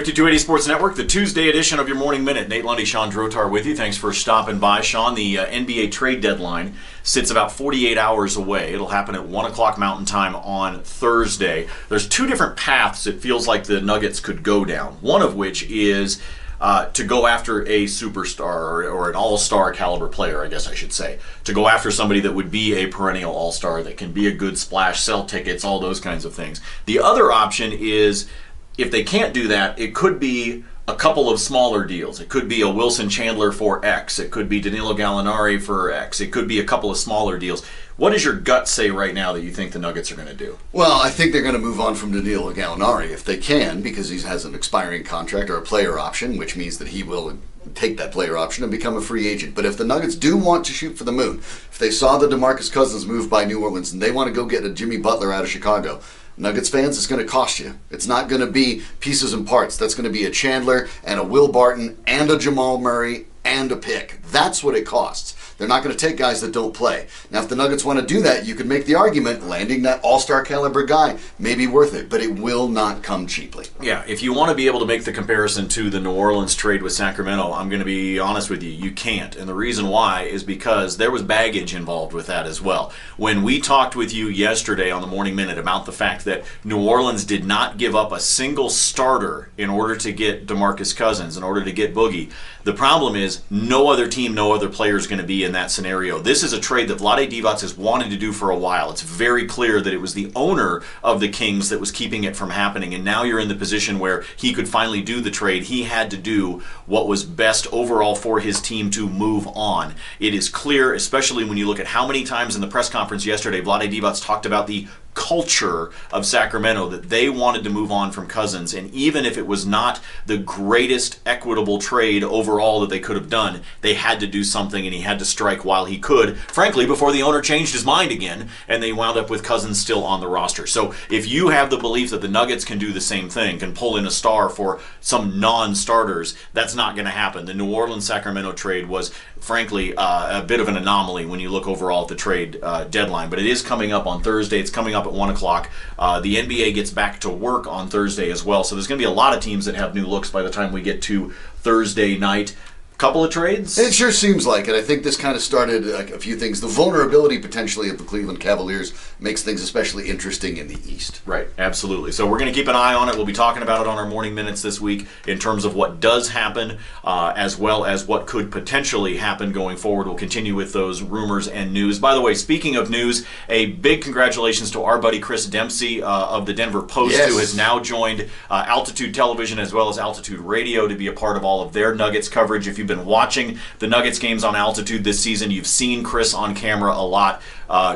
5280 Sports Network, the Tuesday edition of your Morning Minute. Nate Lundy, Shawn Drotar with you. Thanks for stopping by. Shawn, the NBA trade deadline sits about 48 hours away. It'll happen at 1 o'clock Mountain Time on Thursday. There's two different paths it feels like the Nuggets could go down. One of which is to go after a superstar or an all-star caliber player, I guess I should say. To go after somebody that would be a perennial all-star, that can be a good splash, sell tickets, all those kinds of things. The other option is, if they can't do that, it could be a couple of smaller deals. It could be a Wilson Chandler for X. It could be Danilo Gallinari for X. It could be a couple of smaller deals. What does your gut say right now that you think the Nuggets are going to do? Well, I think they're going to move on from Danilo Gallinari if they can, because he has an expiring contract or a player option, which means that he will take that player option and become a free agent. But if the Nuggets do want to shoot for the moon, if they saw the Demarcus Cousins move by New Orleans and they want to go get a Jimmy Butler out of Chicago, Nuggets fans, it's going to cost you. It's not going to be pieces and parts. That's going to be a Chandler and a Will Barton and a Jamal Murray and a pick. That's what it costs. They're not going to take guys that don't play. Now, if the Nuggets want to do that, you could make the argument landing that all-star caliber guy may be worth it, but it will not come cheaply. Yeah, if you want to be able to make the comparison to the New Orleans trade with Sacramento, I'm going to be honest with you, you can't. And the reason why is because there was baggage involved with that as well. When we talked with you yesterday on the Morning Minute about the fact that New Orleans did not give up a single starter in order to get Demarcus Cousins, in order to get Boogie, the problem is no other team, no other player is going to be in that scenario. This is a trade that Vlade Divac has wanted to do for a while. It's very clear that it was the owner of the Kings that was keeping it from happening, and now you're in the position where he could finally do the trade. He had to do what was best overall for his team to move on. It is clear, especially when you look at how many times in the press conference yesterday Vlade Divac talked about the culture of Sacramento, that they wanted to move on from Cousins, and even if it was not the greatest equitable trade overall that they could have done, they had to do something, and he had to strike while he could, frankly, before the owner changed his mind again and they wound up with Cousins still on the roster. So if you have the belief that the Nuggets can do the same thing, can pull in a star for some non-starters, that's not going to happen. The New Orleans-Sacramento trade was, frankly, a bit of an anomaly when you look overall at the trade deadline, but it is coming up on Thursday. It's coming up at 1 o'clock. The NBA gets back to work on Thursday as well, so there's going to be a lot of teams that have new looks by the time we get to Thursday night. Couple of trades? It sure seems like it. I think this kind of started a few things. The vulnerability potentially of the Cleveland Cavaliers makes things especially interesting in the East. Right, absolutely. So we're going to keep an eye on it. We'll be talking about it on our Morning Minutes this week in terms of what does happen, as well as what could potentially happen going forward. We'll continue with those rumors and news. By the way, speaking of news, a big congratulations to our buddy Chris Dempsey of the Denver Post, yes, who has now joined Altitude Television as well as Altitude Radio to be a part of all of their Nuggets coverage. If you've been watching the Nuggets games on Altitude this season, you've seen Chris on camera a lot.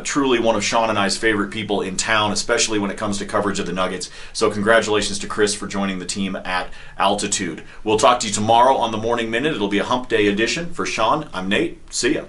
Truly one of Shawn and I's favorite people in town, especially when it comes to coverage of the Nuggets. So congratulations to Chris for joining the team at Altitude. We'll talk to you tomorrow on the Morning Minute. It'll be a Hump Day edition. For Shawn, I'm Nate. See ya.